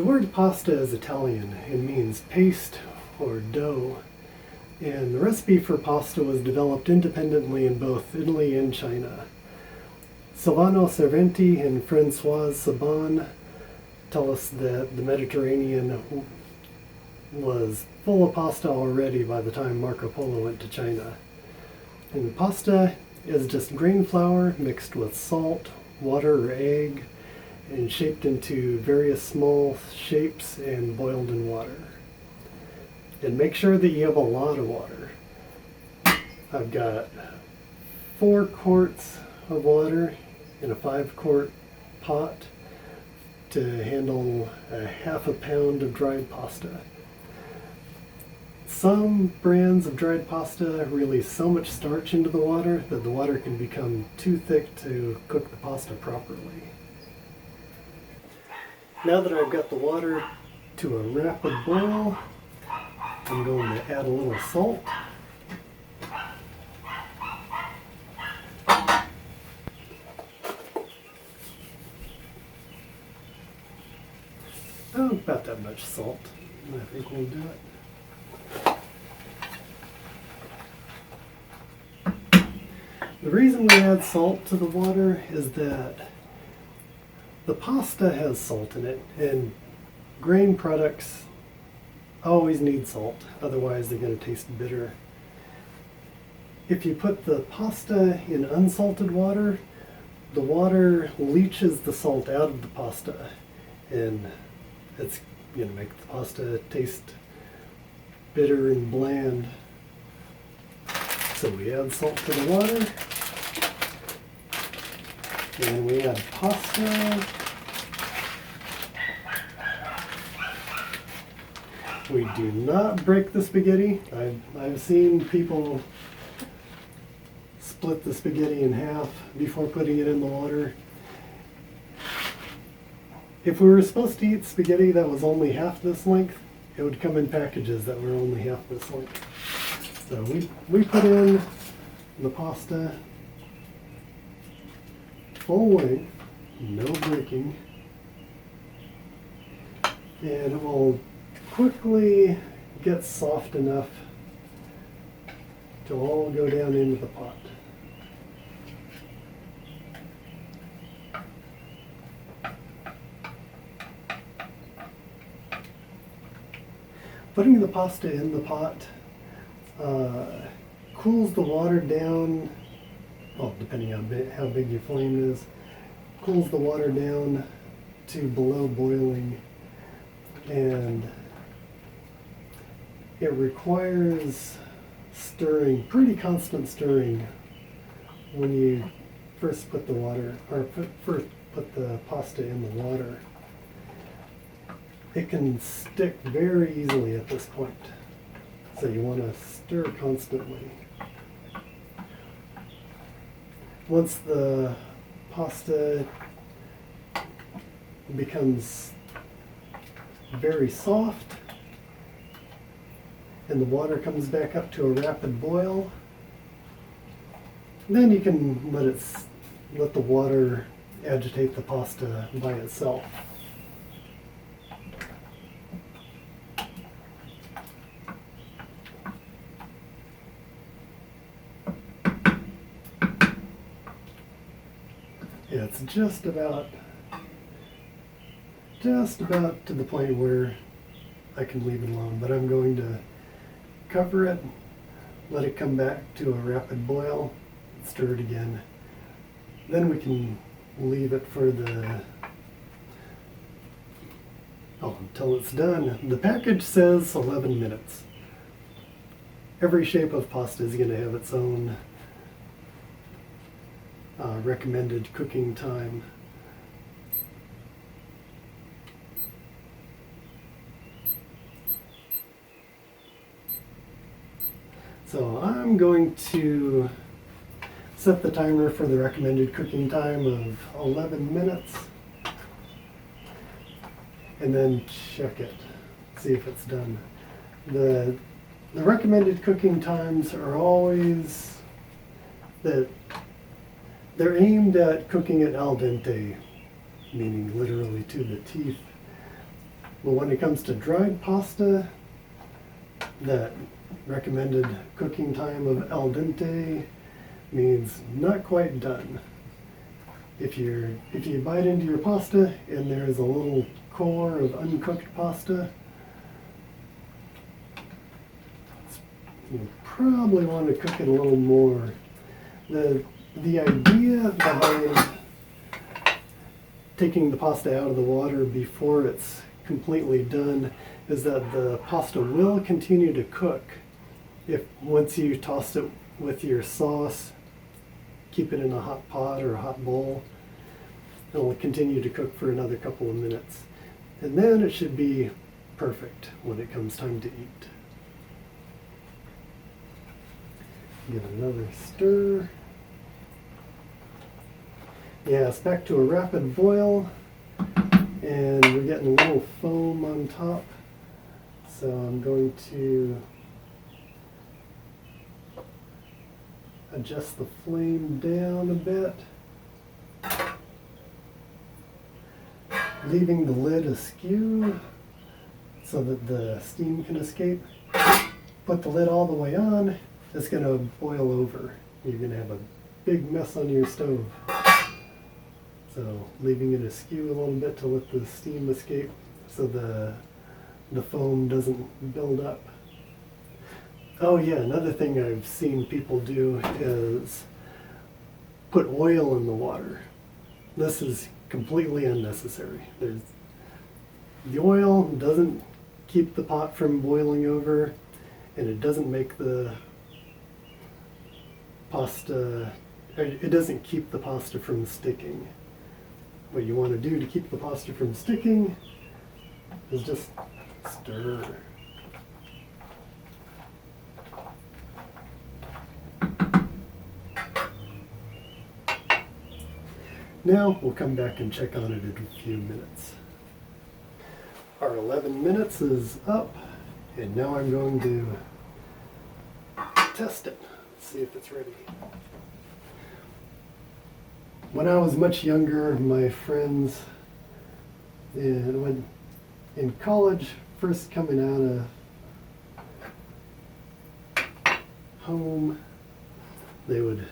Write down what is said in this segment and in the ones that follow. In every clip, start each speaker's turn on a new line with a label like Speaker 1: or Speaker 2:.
Speaker 1: The word pasta is Italian and means paste or dough, and the recipe for pasta was developed independently in both Italy and China. Silvano, Serventi, and Françoise Sabban tell us that the Mediterranean was full of pasta already by the time Marco Polo went to China. And pasta is just grain flour mixed with salt, water, or egg, and shaped into various small shapes and boiled in water. And make sure that you have a lot of water. I've got 4 quarts of water in a 5-quart pot to handle a half a pound of dried pasta. Some brands of dried pasta release so much starch into the water that the water can become too thick to cook the pasta properly. Now that I've got the water to a rapid boil, I'm going to add a little salt. Oh, about that much salt. I think we'll do it. The reason we add salt to the water is that the pasta has salt in it, and grain products always need salt, otherwise they're going to taste bitter. If you put the pasta in unsalted water, the water leaches the salt out of the pasta, and it's going to make the pasta taste bitter and bland. So we add salt to the water, and we add pasta. We do not break the spaghetti. I've seen people split the spaghetti in half before putting it in the water. If we were supposed to eat spaghetti that was only half this length, it would come in packages that were only half this length. So we put in the pasta full length, no breaking, and it will quickly get soft enough to all go down into the pot. Putting the pasta in the pot cools the water down, well, depending on how big your flame is, cools the water down to below boiling, and it requires stirring, pretty constant stirring, when you first put the water, or first put the pasta in the water. It can stick very easily at this point, so you want to stir constantly. Once the pasta becomes very soft and the water comes back up to a rapid boil, then you can let the water agitate the pasta by itself. Yeah, it's just about to the point where I can leave it alone, but I'm going to cover it, let it come back to a rapid boil, stir it again. Then we can leave it for until it's done. The package says 11 minutes. Every shape of pasta is going to have its own recommended cooking time. So I'm going to set the timer for the recommended cooking time of 11 minutes and then check it, see if it's done. The recommended cooking times are always that they're aimed at cooking it al dente, meaning literally to the teeth. But when it comes to dried pasta, that recommended cooking time of al dente means not quite done. If you bite into your pasta and there's a little core of uncooked pasta, you probably want to cook it a little more. The idea behind taking the pasta out of the water before it's completely done is that the pasta will continue to cook if once you toss it with your sauce, keep it in a hot pot or a hot bowl, it'll continue to cook for another couple of minutes. And then it should be perfect when it comes time to eat. Give it another stir. Yeah, it's back to a rapid boil, and we're getting a little foam on top. So I'm going to adjust the flame down a bit, leaving the lid askew so that the steam can escape. Put the lid all the way on, it's going to boil over. You're going to have a big mess on your stove. So leaving it askew a little bit to let the steam escape so the foam doesn't build up. Oh yeah, another thing I've seen people do is put oil in the water. This is completely unnecessary. The oil doesn't keep the pot from boiling over, and it doesn't make the pasta, it doesn't keep the pasta from sticking. What you want to do to keep the pasta from sticking is just stir. Now we'll come back and check on it in a few minutes. Our 11 minutes is up, and now I'm going to test it, see if it's ready. When I was much younger, my friends in college, first coming out of home, they would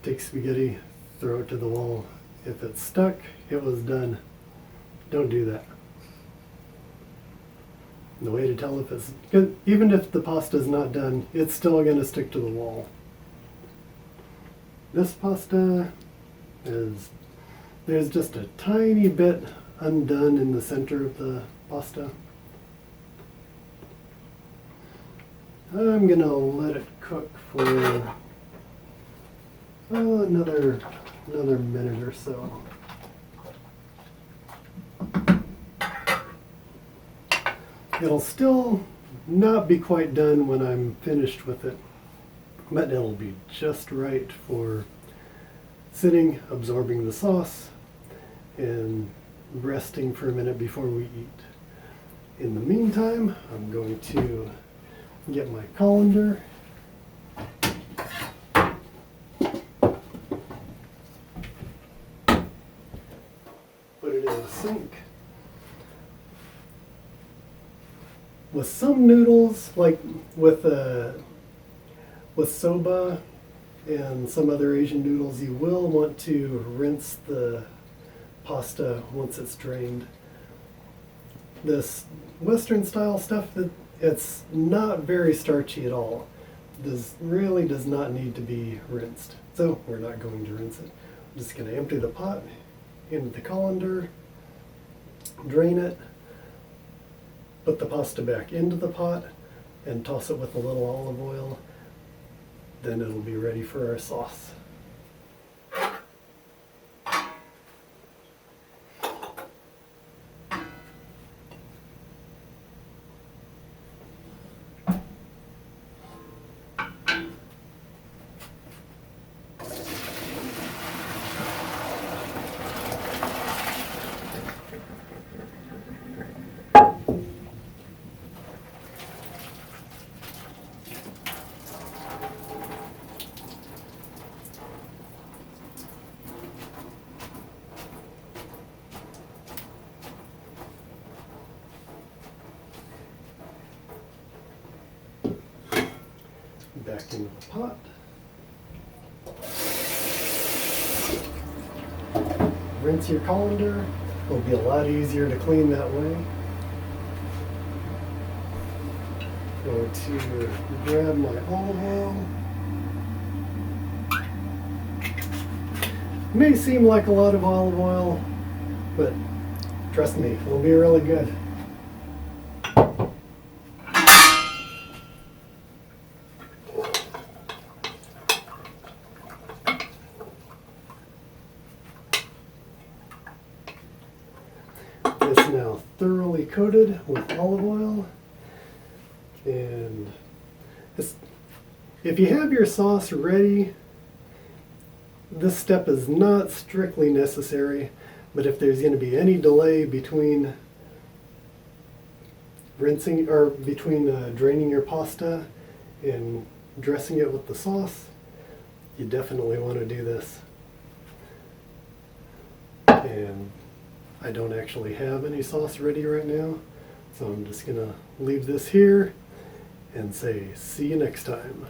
Speaker 1: take spaghetti, throw it to the wall. If it stuck, it was done. Don't do that. The way to tell if it's good, even if the pasta is not done, it's still going to stick to the wall. This pasta there's just a tiny bit undone in the center of the pasta. I'm going to let it cook for another minute or so. It'll still not be quite done when I'm finished with it, but it'll be just right for sitting, absorbing the sauce, and resting for a minute before we eat. In the meantime, I'm going to get my colander. Put it in the sink. With some noodles, like with soba and some other Asian noodles, you will want to rinse the pasta once it's drained. This Western style stuff, it's not very starchy at all. Really does not need to be rinsed. So we're not going to rinse it. I'm just going to empty the pot into the colander, drain it, put the pasta back into the pot, and toss it with a little olive oil. Then it'll be ready for our sauce. Back into the pot. Rinse your colander. It'll be a lot easier to clean that way. Going to grab my olive oil. May seem like a lot of olive oil, but trust me, it'll be really good. It's now thoroughly coated with olive oil, and if you have your sauce ready, this step is not strictly necessary, but if there's going to be any delay between rinsing or between draining your pasta and dressing it with the sauce, you definitely want to do this. And I don't actually have any sauce ready right now, so I'm just going to leave this here and say see you next time.